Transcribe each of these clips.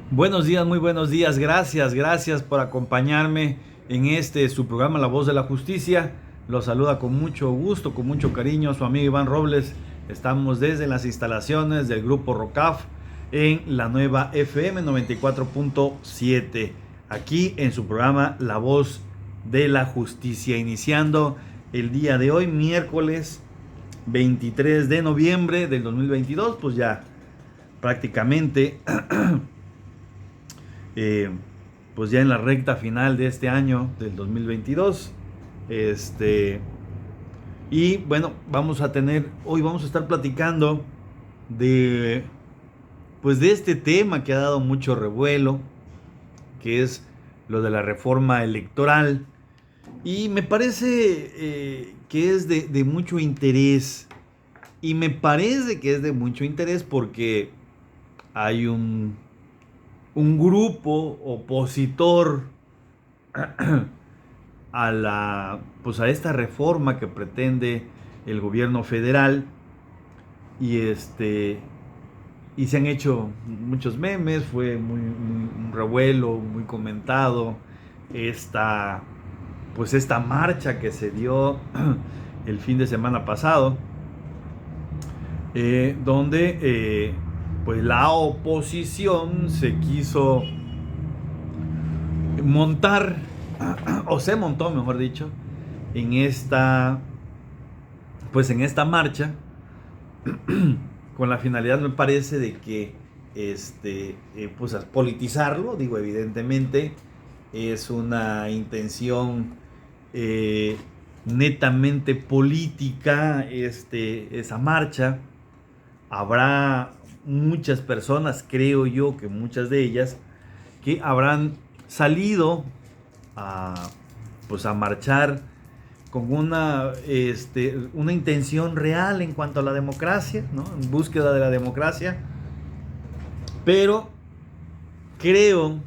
Buenos días, muy buenos días. Gracias por acompañarme en su programa La Voz de la Justicia. Los saluda con mucho gusto, con mucho cariño su amigo Iván Robles. Estamos desde las instalaciones del grupo ROCAF en la nueva FM 94.7. Aquí en su programa La Voz de la Justicia, iniciando el día de hoy, miércoles 23 de noviembre del 2022, pues ya prácticamente eh, pues ya en la recta final de este año del 2022. Y bueno, hoy vamos a estar platicando de, pues de este tema que ha dado mucho revuelo, que es lo de la reforma electoral. Y me parece que es de mucho interés. Y me parece que es de mucho interés porque hay un grupo opositor a esta reforma que pretende el gobierno federal y y se han hecho muchos memes, fue un revuelo, muy comentado esta esta marcha que se dio el fin de semana pasado, donde pues la oposición se quiso montar, o se montó, mejor dicho, en en esta marcha, con la finalidad, me parece, de que pues politizarlo. Digo, evidentemente es una intención netamente política, esa marcha. Habrá muchas personas, creo yo que muchas de ellas, que habrán salido a, a marchar con una intención real en cuanto a la democracia, ¿no? En búsqueda de la democracia. Pero creo,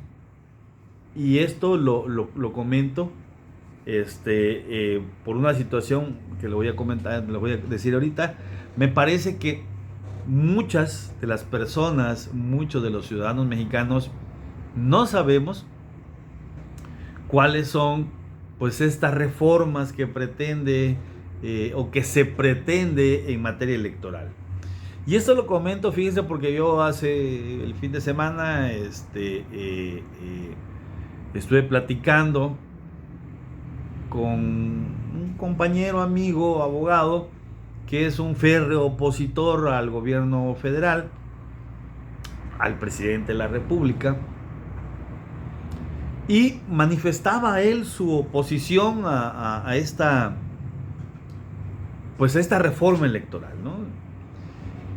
y esto lo comento, por una situación que lo voy a comentar, lo voy a decir ahorita. Me parece que muchas de las personas, muchos de los ciudadanos mexicanos, no sabemos cuáles son pues estas reformas que pretende o que se pretende en materia electoral. Y esto lo comento, fíjense, porque yo hace el fin de semana estuve platicando con un compañero, amigo, abogado, que es un férreo opositor al gobierno federal, al presidente de la República, y manifestaba él su oposición a esta a esta reforma electoral, ¿no?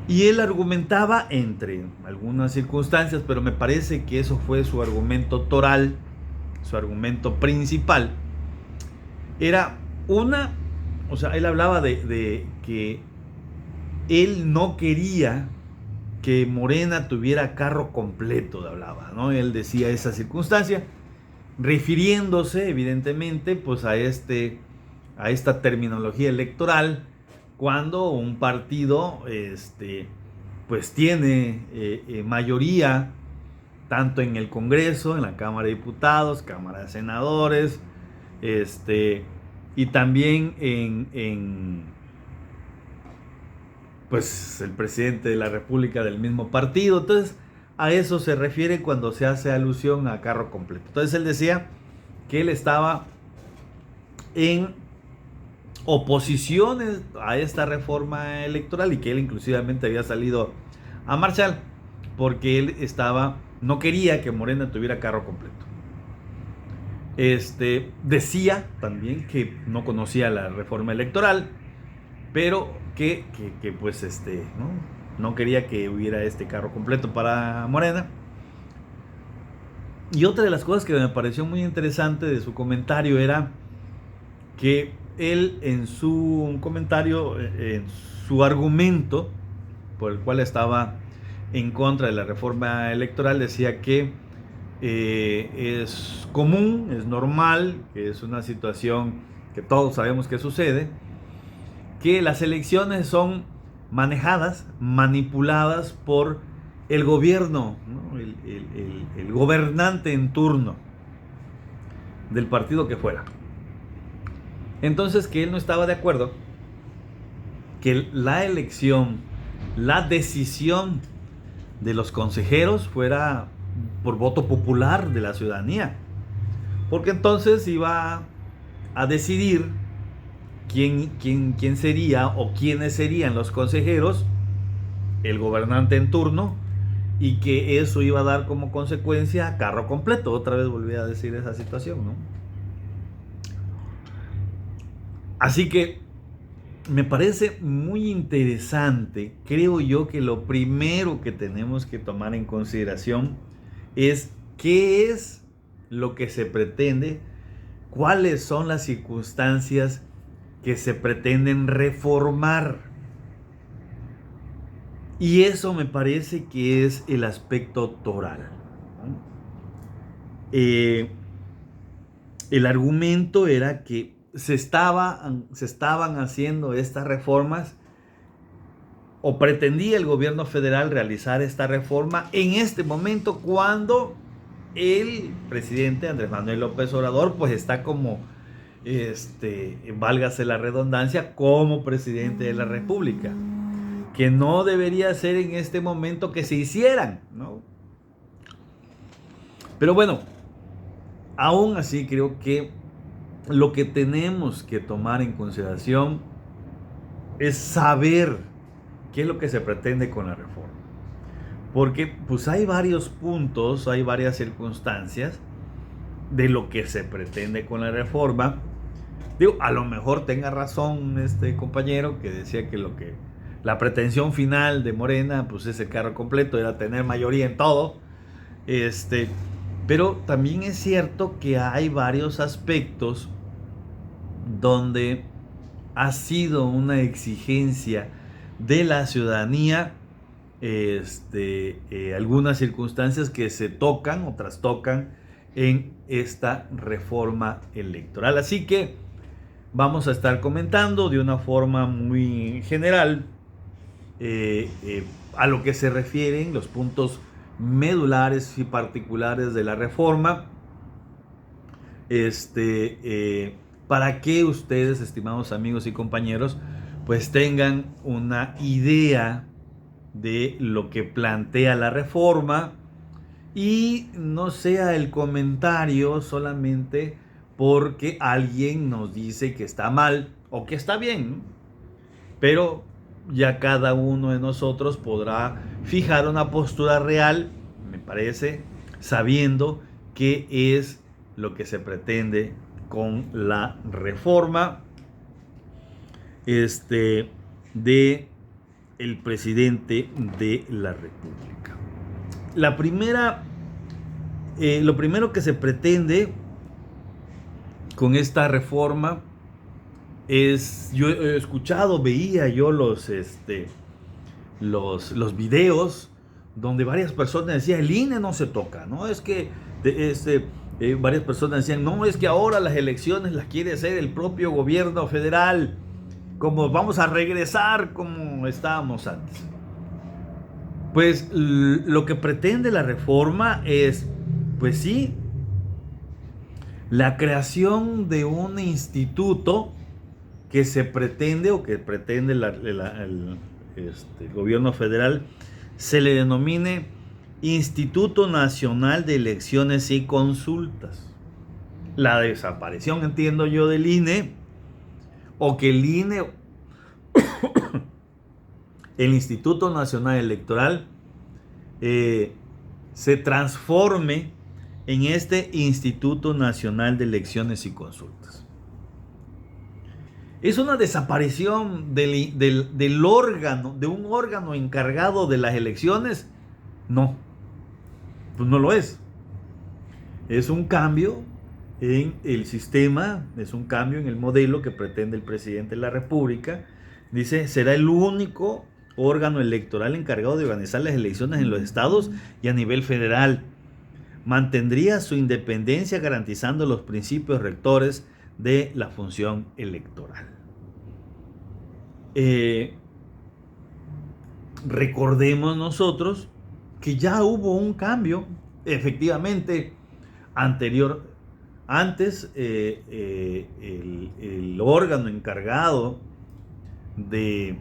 Y él argumentaba, entre algunas circunstancias, pero me parece que eso fue su argumento toral, su argumento principal, era él hablaba de que él no quería que Morena tuviera carro completo, hablaba, ¿no? Él decía esa circunstancia, refiriéndose evidentemente pues a esta terminología electoral, cuando un partido pues tiene mayoría tanto en el Congreso, en la Cámara de Diputados, Cámara de Senadores, y también pues el presidente de la República del mismo partido. Entonces, a eso se refiere cuando se hace alusión a carro completo. Entonces, él decía que él estaba en oposiciones a esta reforma electoral y que él inclusivamente había salido a marchar porque él no quería que Morena tuviera carro completo. Decía también que no conocía la reforma electoral, pero que pues no quería que hubiera este carro completo para Morena. Y otra de las cosas que me pareció muy interesante de su comentario era que él, en su comentario, en su argumento por el cual estaba en contra de la reforma electoral, decía que es común, es normal, que es una situación que todos sabemos que sucede, que las elecciones son manejadas, manipuladas por el gobierno, ¿no? el gobernante en turno del partido que fuera. Entonces, que él no estaba de acuerdo que la elección, la decisión de los consejeros fuera por voto popular de la ciudadanía, porque entonces iba a decidir quién sería o quiénes serían los consejeros, el gobernante en turno, y que eso iba a dar como consecuencia carro completo. Otra vez volví a decir esa situación, ¿no? Así que me parece muy interesante. Creo yo que lo primero que tenemos que tomar en consideración es qué es lo que se pretende, cuáles son las circunstancias que se pretenden reformar. Y eso me parece que es el aspecto toral. El argumento era que se estaban haciendo estas reformas, o pretendía el gobierno federal realizar esta reforma en este momento, cuando el presidente Andrés Manuel López Obrador pues está como, válgase la redundancia, como presidente de la República, que no debería ser en este momento que se hicieran, ¿no? Pero bueno, aún así creo que lo que tenemos que tomar en consideración es saber qué es lo que se pretende con la reforma. Porque pues hay varios puntos, hay varias circunstancias de lo que se pretende con la reforma. Digo, a lo mejor tenga razón este compañero que decía que la pretensión final de Morena, pues ese carro completo, era tener mayoría en todo. Pero también es cierto que hay varios aspectos donde ha sido una exigencia de la ciudadanía, algunas circunstancias que se tocan o trastocan en esta reforma electoral. Así que vamos a estar comentando de una forma muy general a lo que se refieren los puntos medulares y particulares de la reforma, para que ustedes, estimados amigos y compañeros, pues tengan una idea de lo que plantea la reforma y no sea el comentario solamente porque alguien nos dice que está mal o que está bien, pero ya cada uno de nosotros podrá fijar una postura real, me parece, sabiendo qué es lo que se pretende con la reforma de el presidente de la República. Lo primero que se pretende con esta reforma es, yo he escuchado, veía yo los videos donde varias personas decían, el INE no se toca, ¿no? Es que varias personas decían, no, es que ahora las elecciones las quiere hacer el propio gobierno federal, como vamos a regresar como estábamos antes. Pues lo que pretende la reforma es, pues sí, la creación de un instituto que se pretende o que pretende el gobierno federal se le denomine Instituto Nacional de Elecciones y Consultas. La desaparición, entiendo yo, del INE, o que el INE, el Instituto Nacional Electoral, se transforme en este Instituto Nacional de Elecciones y Consultas. ¿Es una desaparición del órgano, de un órgano encargado de las elecciones? No, pues no lo es. Es un cambio en el sistema, es un cambio en el modelo que pretende el presidente de la República. Dice, será el único órgano electoral encargado de organizar las elecciones en los estados y a nivel federal. Mantendría su independencia garantizando los principios rectores de la función electoral. Recordemos nosotros que ya hubo un cambio, efectivamente, antes el órgano encargado de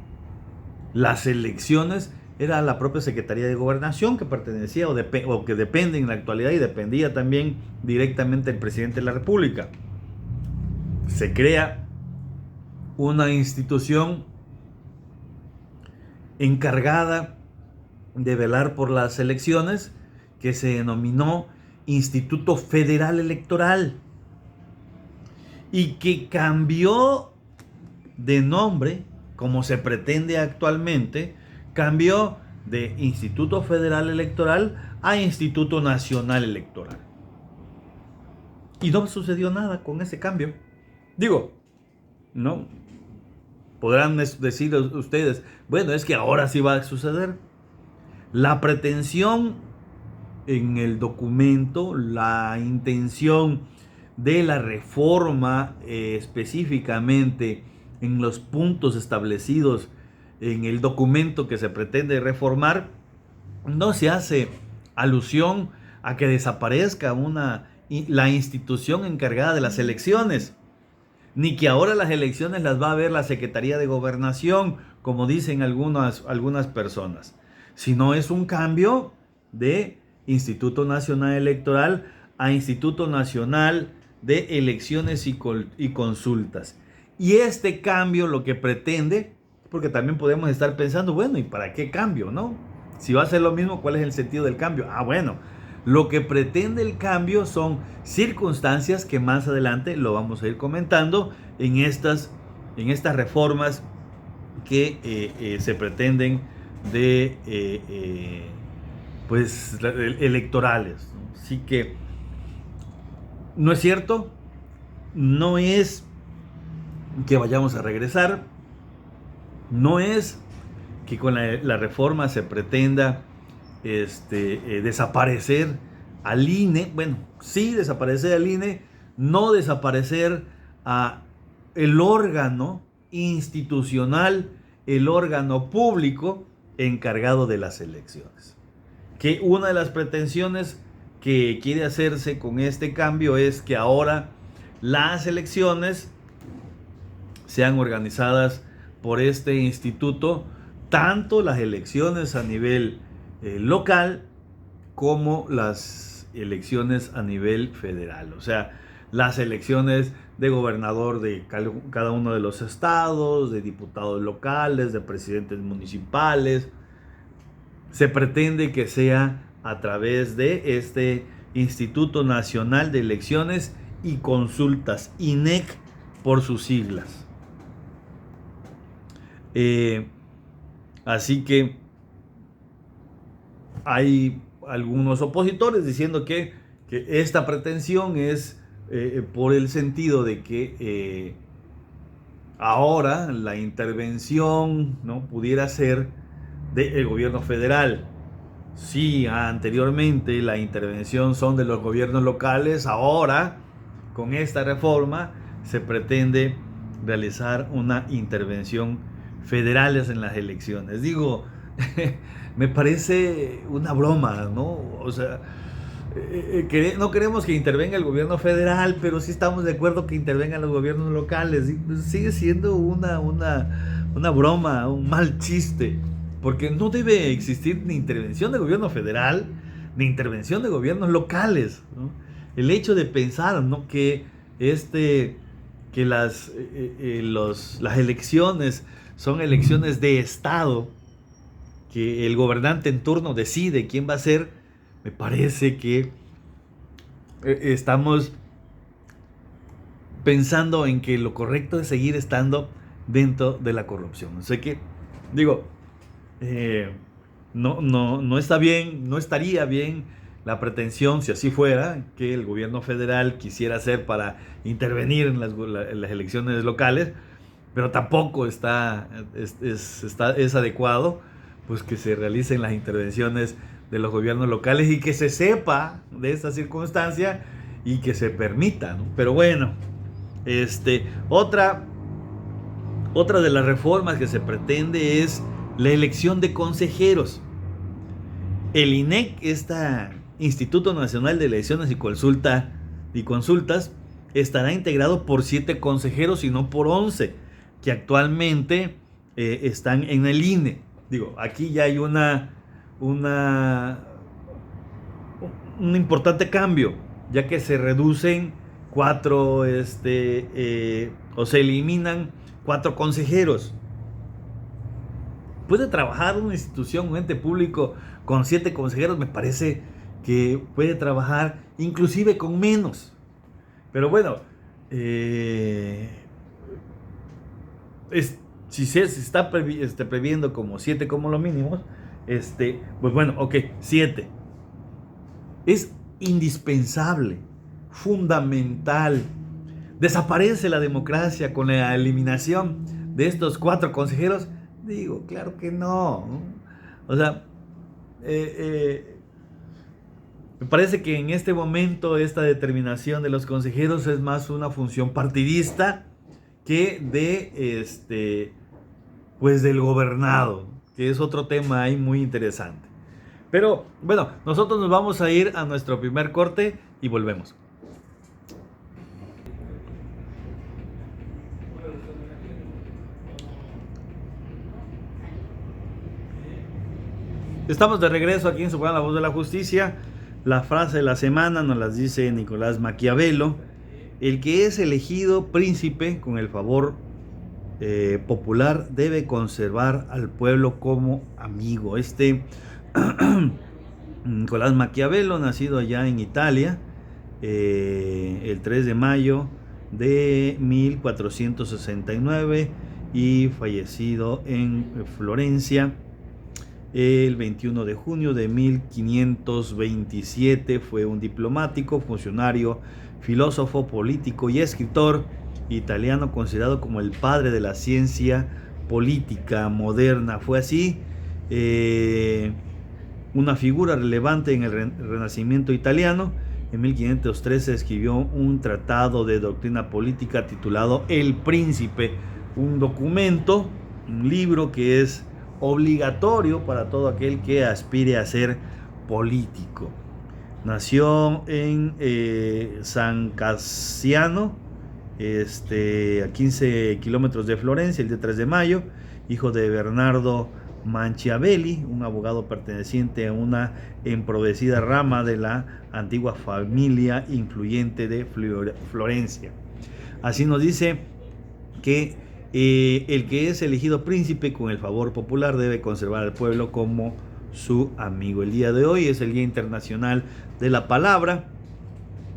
las elecciones era la propia Secretaría de Gobernación, que pertenecía o que depende en la actualidad y dependía también directamente del presidente de la República. Se crea una institución encargada de velar por las elecciones que se denominó Instituto Federal Electoral y que cambió de nombre, como se pretende actualmente, cambió de Instituto Federal Electoral a Instituto Nacional Electoral. Y no sucedió nada con ese cambio. Digo, ¿no? Podrán decir ustedes, bueno, es que ahora sí va a suceder. La pretensión en el documento, la intención de la reforma, específicamente en los puntos establecidos en el documento que se pretende reformar, no se hace alusión a que desaparezca la institución encargada de las elecciones, ni que ahora las elecciones las va a ver la Secretaría de Gobernación, como dicen algunas personas, sino es un cambio de Instituto Nacional Electoral a Instituto Nacional de Elecciones y Consultas. Y este cambio lo que pretende, porque también podemos estar pensando, bueno, ¿y para qué cambio, no? Si va a ser lo mismo, ¿cuál es el sentido del cambio? Bueno, lo que pretende el cambio son circunstancias que más adelante lo vamos a ir comentando en estas reformas que se pretenden pues electorales, ¿no? Así que no es cierto, no es que vayamos a regresar, no es que con la reforma se pretenda desaparecer al INE. Bueno, sí desaparecer al INE, no desaparecer a el órgano institucional, el órgano público encargado de las elecciones. Que una de las pretensiones que quiere hacerse con este cambio es que ahora las elecciones sean organizadas por este instituto, tanto las elecciones a nivel local como las elecciones a nivel federal. O sea, las elecciones de gobernador de cada uno de los estados, de diputados locales, de presidentes municipales. Se pretende que sea a través de este Instituto Nacional de Elecciones y Consultas, INEC por sus siglas. Así que hay algunos opositores diciendo que esta pretensión es por el sentido de que ahora la intervención, ¿no?, pudiera ser del gobierno federal. Sí, anteriormente la intervención son de los gobiernos locales, ahora con esta reforma se pretende realizar una intervención federal en las elecciones. Digo, me parece una broma, ¿no? O sea, no queremos que intervenga el gobierno federal, pero sí estamos de acuerdo que intervengan los gobiernos locales. Sigue siendo una broma, un mal chiste, porque no debe existir ni intervención del gobierno federal ni intervención de gobiernos locales, ¿no? El hecho de pensar, ¿no?, que las elecciones son elecciones de Estado, que el gobernante en turno decide quién va a ser, me parece que estamos pensando en que lo correcto es seguir estando dentro de la corrupción. O sea que, digo, no está bien, no estaría bien la pretensión, si así fuera, que el gobierno federal quisiera hacer para intervenir en las elecciones locales, pero tampoco es adecuado pues que se realicen las intervenciones de los gobiernos locales y que se sepa de esta circunstancia y que se permita, ¿no? Pero bueno, otra de las reformas que se pretende es la elección de consejeros. El INEC, este Instituto Nacional de Elecciones y Consultas, estará integrado por 7 consejeros y no por 11, que actualmente están en el INE. Digo, aquí ya hay un importante cambio, ya que se reducen 4, o se eliminan 4 consejeros. ¿Puede trabajar una institución, un ente público con 7 consejeros? Me parece que puede trabajar inclusive con menos. Pero bueno, si se está previendo como 7 como lo mínimo, pues bueno, ok, 7. Es indispensable, fundamental. ¿Desaparece la democracia con la eliminación de estos 4 consejeros? Digo, claro que no. O sea, me parece que en este momento esta determinación de los consejeros es más una función partidista que de pues del gobernado, que es otro tema ahí muy interesante. Pero bueno, nosotros nos vamos a ir a nuestro primer corte y volvemos. Estamos de regreso aquí en su programa La Voz de la Justicia. La frase de la semana nos las dice Nicolás Maquiavelo: el que es elegido príncipe con el favor popular debe conservar al pueblo como amigo. Nicolás Maquiavelo, nacido allá en Italia, el 3 de mayo de 1469 y fallecido en Florencia el 21 de junio de 1527. Fue un diplomático, funcionario, filósofo, político y escritor italiano, considerado como el padre de la ciencia política moderna. Fue así una figura relevante en el Renacimiento italiano. En 1513 escribió un tratado de doctrina política titulado El Príncipe, un documento, un libro que es obligatorio para todo aquel que aspire a ser político. Nació en San Cassiano, a 15 kilómetros de Florencia, el día 3 de mayo, hijo de Bernardo Machiavelli, un abogado perteneciente a una empobrecida rama de la antigua familia influyente de Florencia. Así nos dice que el que es elegido príncipe con el favor popular debe conservar al pueblo como su amigo. El día de hoy es el Día Internacional de la Palabra,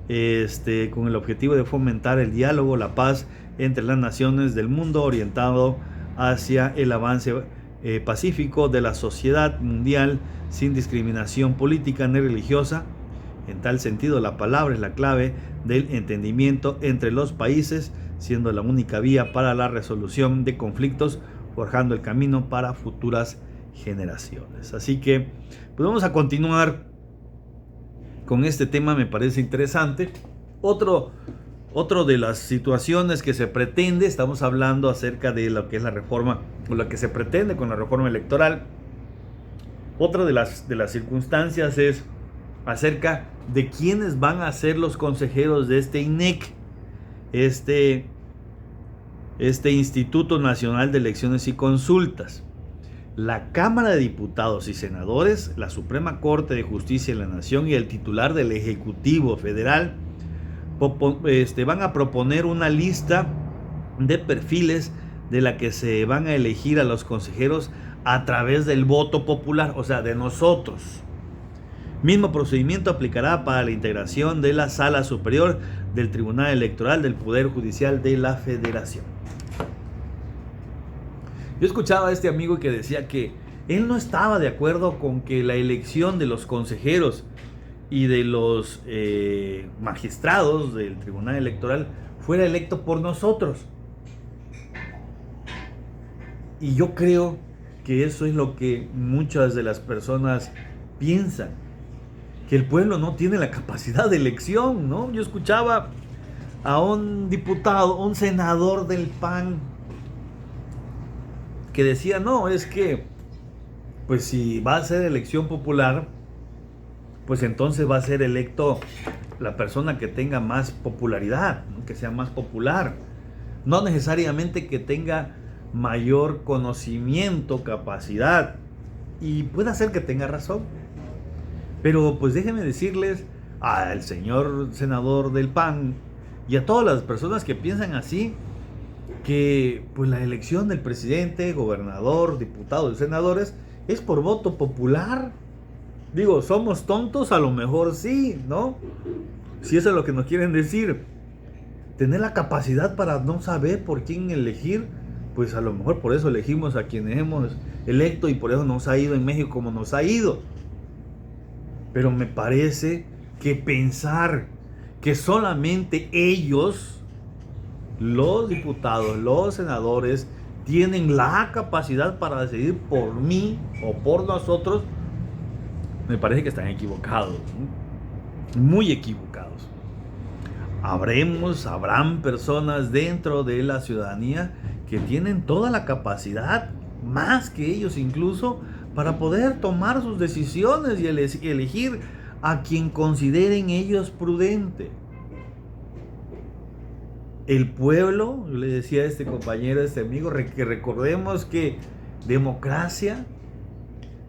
con el objetivo de fomentar el diálogo, la paz entre las naciones del mundo, orientado hacia el avance pacífico de la sociedad mundial sin discriminación política ni religiosa. En tal sentido, la palabra es la clave del entendimiento entre los países, siendo la única vía para la resolución de conflictos, forjando el camino para futuras generaciones. Así que pues vamos a continuar con este tema, me parece interesante. Otro de las situaciones que se pretende, estamos hablando acerca de lo que es la reforma, o lo que se pretende con la reforma electoral. Otra de las circunstancias es acerca de quiénes van a ser los consejeros de este INEC, este Instituto Nacional de Elecciones y Consultas. La Cámara de Diputados y Senadores, la Suprema Corte de Justicia de la Nación y el titular del Ejecutivo Federal van a proponer una lista de perfiles de la que se van a elegir a los consejeros a través del voto popular, o sea, de nosotros. Mismo procedimiento aplicará para la integración de la Sala Superior del Tribunal Electoral del Poder Judicial de la Federación. Yo escuchaba a este amigo que decía que él no estaba de acuerdo con que la elección de los consejeros y de los magistrados del Tribunal Electoral fuera electo por nosotros. Y yo creo que eso es lo que muchas de las personas piensan, que el pueblo no tiene la capacidad de elección, ¿no? Yo escuchaba a un diputado, un senador del PAN, que decía, no, es que pues si va a ser elección popular, pues entonces va a ser electo la persona que tenga más popularidad, ¿no? Que sea más popular. No necesariamente que tenga mayor conocimiento, capacidad, y puede ser que tenga razón. Pero pues déjenme decirles al señor senador del PAN y a todas las personas que piensan así, que pues la elección del presidente, gobernador, diputados y senadores es por voto popular. Digo, somos tontos, a lo mejor sí, ¿no? Si eso es lo que nos quieren decir. Tener la capacidad para no saber por quién elegir, pues a lo mejor por eso elegimos a quienes hemos electo y por eso nos ha ido en México como nos ha ido. Pero me parece que pensar que solamente ellos, los diputados, los senadores, tienen la capacidad para decidir por mí o por nosotros, me parece que están equivocados, ¿no? Muy equivocados. Habrán personas dentro de la ciudadanía que tienen toda la capacidad, más que ellos incluso, para poder tomar sus decisiones y elegir a quien consideren ellos prudente. El pueblo, yo le decía a este compañero, a este amigo, que recordemos que democracia,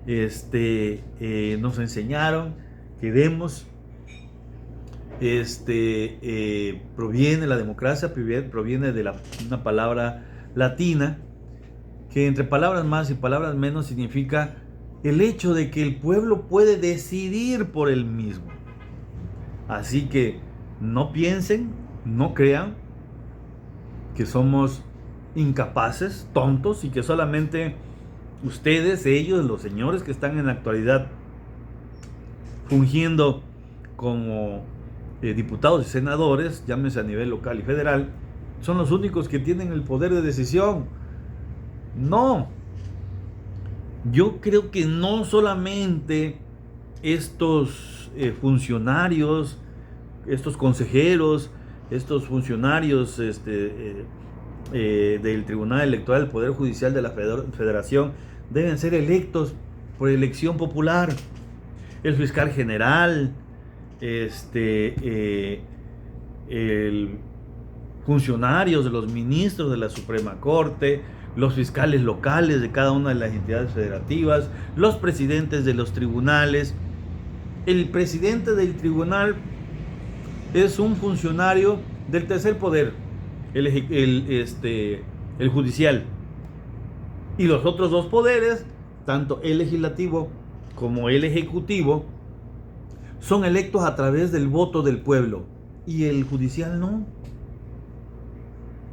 nos enseñaron que demos, proviene la democracia, proviene de una palabra latina, que entre palabras más y palabras menos significa el hecho de que el pueblo puede decidir por él mismo. Así que no piensen, no crean que somos incapaces, tontos, y que solamente ustedes, ellos, los señores que están en la actualidad fungiendo como diputados y senadores, llámese a nivel local y federal, son los únicos que tienen el poder de decisión. No. Yo creo que no solamente estos funcionarios, estos consejeros, estos funcionarios del Tribunal Electoral, del Poder Judicial de la Federación, deben ser electos por elección popular. El fiscal general, funcionarios de los ministros de la Suprema Corte, los fiscales locales de cada una de las entidades federativas, los presidentes de los tribunales. El presidente del tribunal es un funcionario del tercer poder, el judicial. Y los otros dos poderes, tanto el legislativo como el ejecutivo, son electos a través del voto del pueblo. Y el judicial no.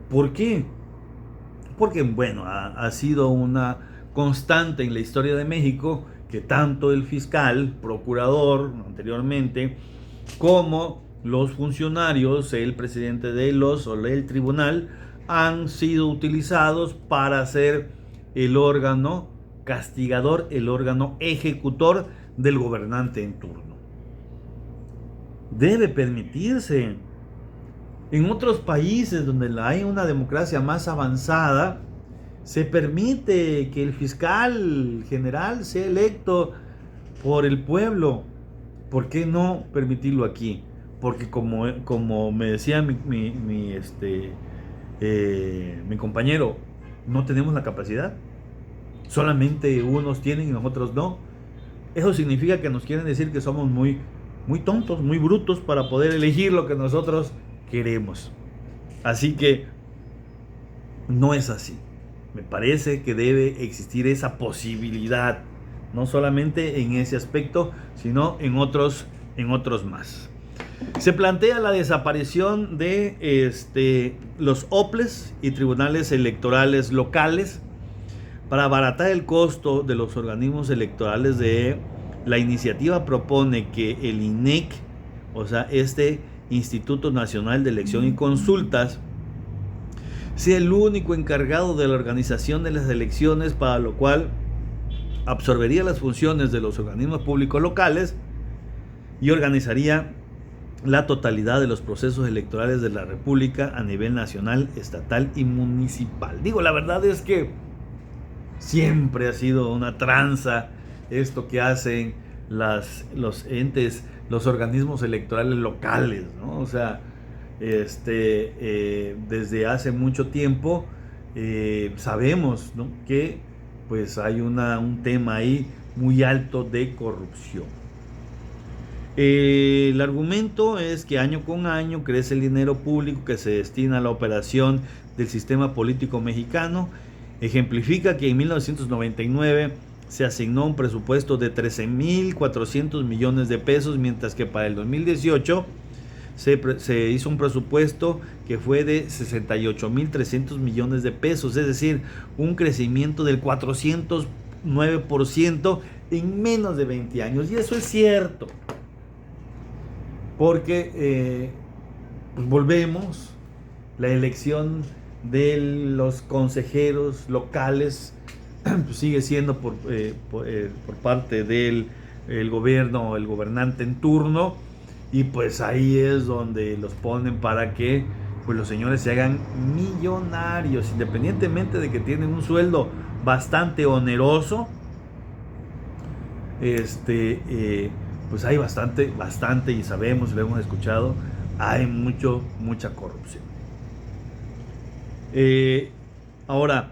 ¿Por qué? Porque, bueno, ha sido una constante en la historia de México que tanto el fiscal, procurador anteriormente, como los funcionarios, el presidente del tribunal, han sido utilizados para ser el órgano castigador, el órgano ejecutor del gobernante en turno. Debe permitirse. En otros países donde hay una democracia más avanzada, se permite que el fiscal general sea electo por el pueblo. ¿Por qué no permitirlo aquí? Porque como me decía mi compañero, no tenemos la capacidad. Solamente unos tienen y nosotros no. Eso significa que nos quieren decir que somos muy, muy tontos, muy brutos para poder elegir lo que nosotros queremos. Así que no es así. Me parece que debe existir esa posibilidad, no solamente en ese aspecto, sino en otros más. Se plantea la desaparición de los OPLES y tribunales electorales locales para abaratar el costo de los organismos electorales. La iniciativa propone que el INEC, o sea, Instituto Nacional de Elección y Consultas, sea el único encargado de la organización de las elecciones, para lo cual absorbería las funciones de los organismos públicos locales y organizaría la totalidad de los procesos electorales de la República a nivel nacional, estatal y municipal. Digo, la verdad es que siempre ha sido una tranza esto que hacen los organismos electorales locales, ¿no? O sea, desde hace mucho tiempo sabemos, ¿no?, que pues hay un tema ahí muy alto de corrupción. El argumento es que año con año crece el dinero público que se destina a la operación del sistema político mexicano. Ejemplifica que en 1999 se asignó un presupuesto de 13.400 millones de pesos, mientras que para el 2018 se hizo un presupuesto que fue de 68.300 millones de pesos, es decir, un crecimiento del 409% en menos de 20 años. Y eso es cierto, porque pues volvemos, la elección de los consejeros locales pues sigue siendo por parte del gobierno o el gobernante en turno, y pues ahí es donde los ponen para que pues los señores se hagan millonarios, independientemente de que tienen un sueldo bastante oneroso. Pues hay bastante, y sabemos, lo hemos escuchado, hay mucha corrupción. Ahora,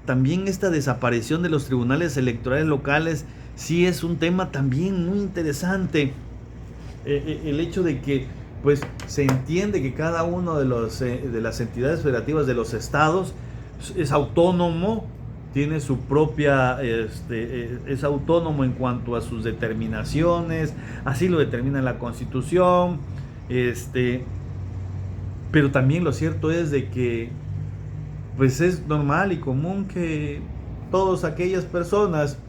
también esta desaparición de los tribunales electorales locales sí es un tema también muy interesante. El hecho de que pues se entiende que cada uno de las entidades federativas de los estados es autónomo, tiene su propia, es autónomo en cuanto a sus determinaciones, así lo determina la Constitución, pero también lo cierto es de que pues es normal y común que todas aquellas personas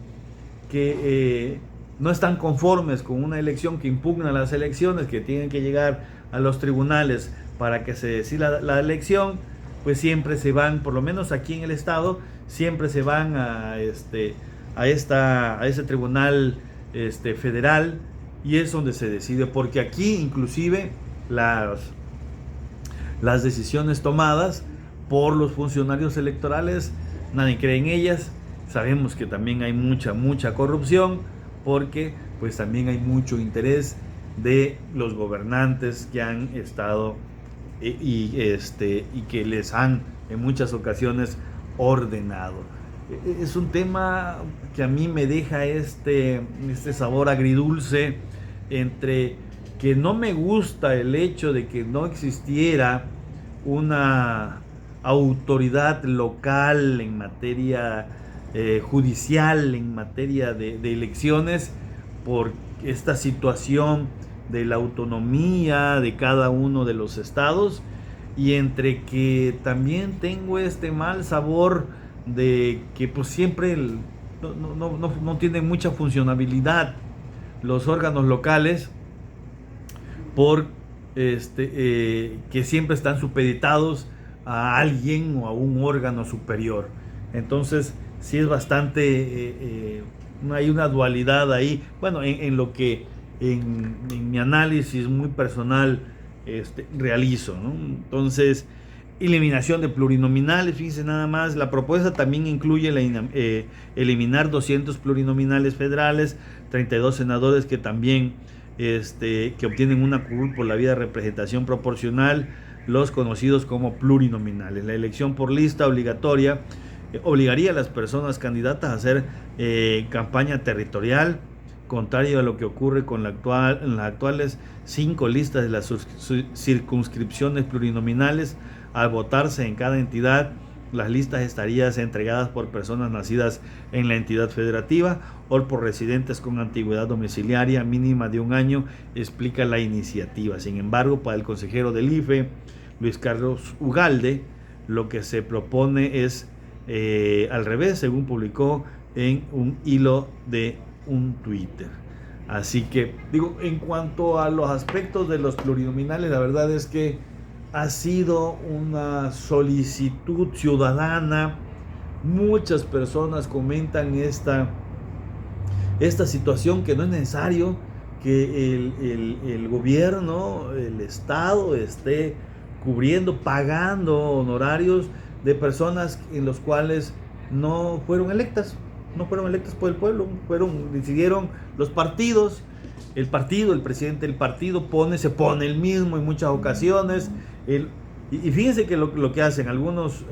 que no están conformes con una elección, que impugnan las elecciones, que tienen que llegar a los tribunales para que se decida la elección, pues siempre se van, por lo menos aquí en el estado, siempre se van a ese tribunal federal, y es donde se decide, porque aquí inclusive las decisiones tomadas por los funcionarios electorales, nadie cree en ellas. Sabemos que también hay mucha corrupción, porque pues también hay mucho interés de los gobernantes que han estado y que les han en muchas ocasiones ordenado. Es un tema que a mí me deja este sabor agridulce, entre que no me gusta el hecho de que no existiera una autoridad local en materia judicial, en materia de elecciones, por esta situación de la autonomía de cada uno de los estados, y entre que también tengo este mal sabor de que pues siempre no tienen mucha funcionabilidad los órganos locales, por que siempre están supeditados a alguien o a un órgano superior. Entonces sí es bastante, hay una dualidad ahí, bueno, en lo que en mi análisis muy personal realizo, ¿no? Entonces, eliminación de plurinominales, fíjense nada más, la propuesta también incluye eliminar 200 plurinominales federales, 32 senadores que también que obtienen una curul por la vía de representación proporcional, los conocidos como plurinominales. La elección por lista obligatoria obligaría a las personas candidatas a hacer campaña territorial, contrario a lo que ocurre con las actuales 5 listas de las circunscripciones plurinominales. Al votarse en cada entidad, las listas estarían entregadas por personas nacidas en la entidad federativa o por residentes con antigüedad domiciliaria mínima de 1 año, explica la iniciativa. Sin embargo, para el consejero del IFE, Luis Carlos Ugalde, lo que se propone es al revés, según publicó en un hilo de un Twitter. Así que, digo, en cuanto a los aspectos de los plurinominales, la verdad es que ha sido una solicitud ciudadana. Muchas personas comentan esta situación, que no es necesario que el gobierno, el Estado, esté cubriendo, pagando honorarios de personas en los cuales no fueron electas. no fueron electos por el pueblo, decidieron los partidos. El presidente del partido se pone el mismo en muchas ocasiones. Y fíjense que lo que hacen algunos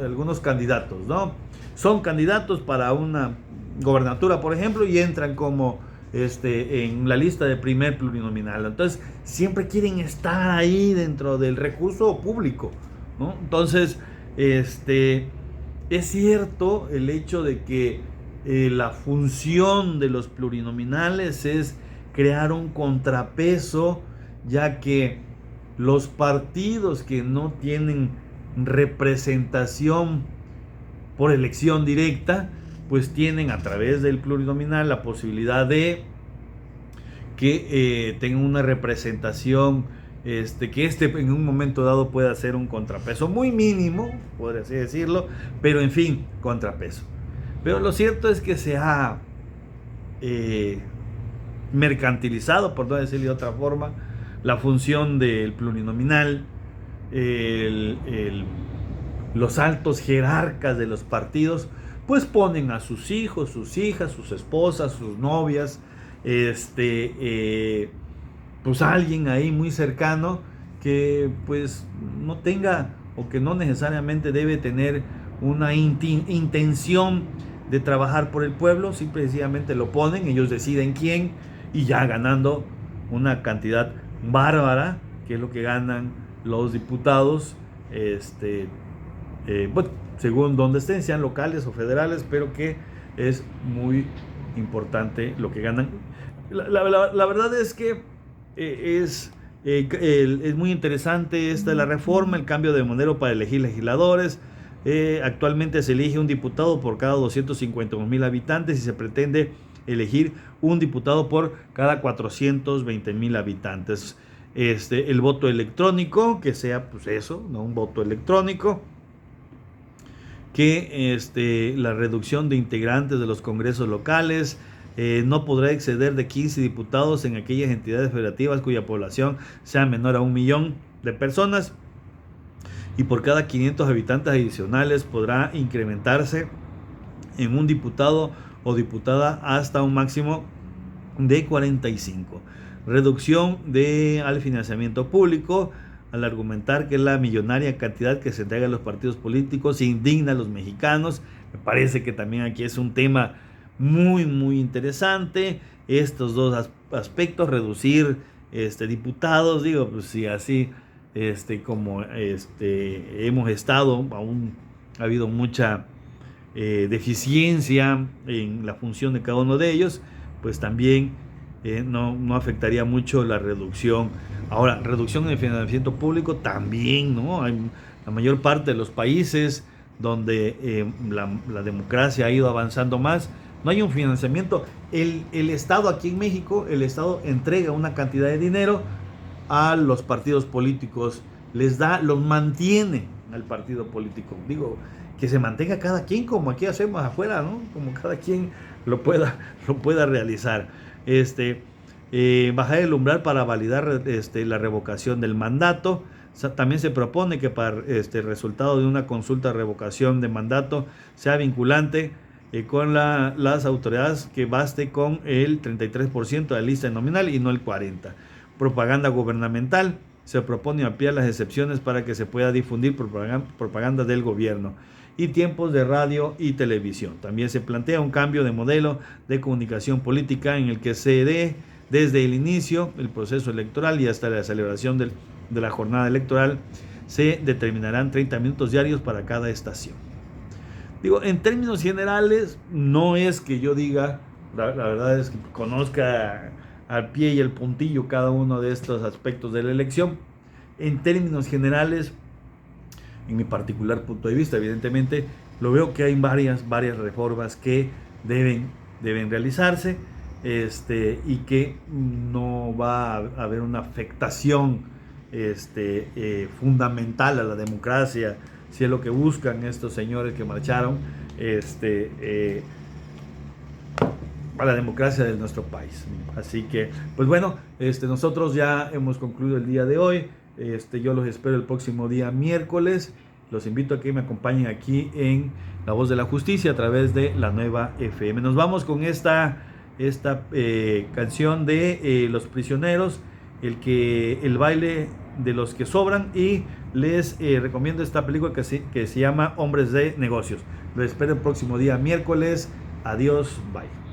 candidatos, ¿no? Son candidatos para una gobernatura, por ejemplo, y entran como en la lista de primer plurinominal. Entonces, siempre quieren estar ahí dentro del recurso público, ¿no? Entonces, es cierto el hecho de que la función de los plurinominales es crear un contrapeso, ya que los partidos que no tienen representación por elección directa, pues tienen a través del plurinominal la posibilidad de que tengan una representación, que en un momento dado pueda ser un contrapeso muy mínimo, podría así decirlo, pero en fin, contrapeso. Pero lo cierto es que se ha mercantilizado, por no decirlo de otra forma, la función del plurinominal. Los altos jerarcas de los partidos pues ponen a sus hijos, sus hijas, sus esposas, sus novias, pues alguien ahí muy cercano que pues no tenga o que no necesariamente debe tener una intención de trabajar por el pueblo, simplemente lo ponen, ellos deciden quién, y ya ganando una cantidad bárbara, que es lo que ganan los diputados, bueno, según donde estén, sean locales o federales, pero que es muy importante lo que ganan. La verdad es que es muy interesante la reforma, el cambio de modelo para elegir legisladores. Actualmente se elige un diputado por cada 251,000 habitantes y se pretende elegir un diputado por cada 420,000 habitantes. El voto electrónico, que sea pues eso, no un voto electrónico, que la reducción de integrantes de los congresos locales, no podrá exceder de 15 diputados en aquellas entidades federativas cuya población sea menor a 1 millón de personas, y por cada 500 habitantes adicionales podrá incrementarse en un diputado o diputada hasta un máximo de 45. Reducción al financiamiento público, al argumentar que la millonaria cantidad que se entrega a los partidos políticos indigna a los mexicanos. Me parece que también aquí es un tema muy muy interesante, estos dos aspectos, reducir diputados, digo, pues si así como hemos estado, aún ha habido mucha deficiencia en la función de cada uno de ellos, pues también no afectaría mucho la reducción. Ahora, reducción en el financiamiento público también, ¿no? La mayor parte de los países donde la democracia ha ido avanzando más, no hay un financiamiento. El Estado aquí en México, el Estado entrega una cantidad de dinero a los partidos políticos, los mantiene al partido político. Digo, que se mantenga cada quien como aquí hacemos afuera, ¿no? Como cada quien lo pueda realizar. Bajar el umbral para validar la revocación del mandato. También se propone que para el resultado de una consulta de revocación de mandato sea vinculante con las autoridades, que baste con el 33% de la lista nominal y no el 40%. Propaganda gubernamental. Se propone ampliar las excepciones para que se pueda difundir propaganda del gobierno. Y tiempos de radio y televisión. También se plantea un cambio de modelo de comunicación política en el que se dé desde el inicio del proceso electoral y hasta la celebración de la jornada electoral, se determinarán 30 minutos diarios para cada estación. Digo, en términos generales, no es que yo diga, la verdad es que conozca al pie y el puntillo cada uno de estos aspectos de la elección. En términos generales, en mi particular punto de vista, evidentemente, lo veo que hay varias reformas que deben realizarse, y que no va a haber una afectación fundamental a la democracia, si es lo que buscan estos señores que marcharon, a la democracia de nuestro país. Así que, pues bueno, nosotros ya hemos concluido el día de hoy. Yo los espero el próximo día miércoles, Los invito a que me acompañen aquí en La Voz de la Justicia a través de la Nueva FM. Nos vamos con esta canción de Los Prisioneros, el baile de los que sobran, y les recomiendo esta película que se llama Hombres de Negocios. Lo espero el próximo día miércoles. Adiós, bye.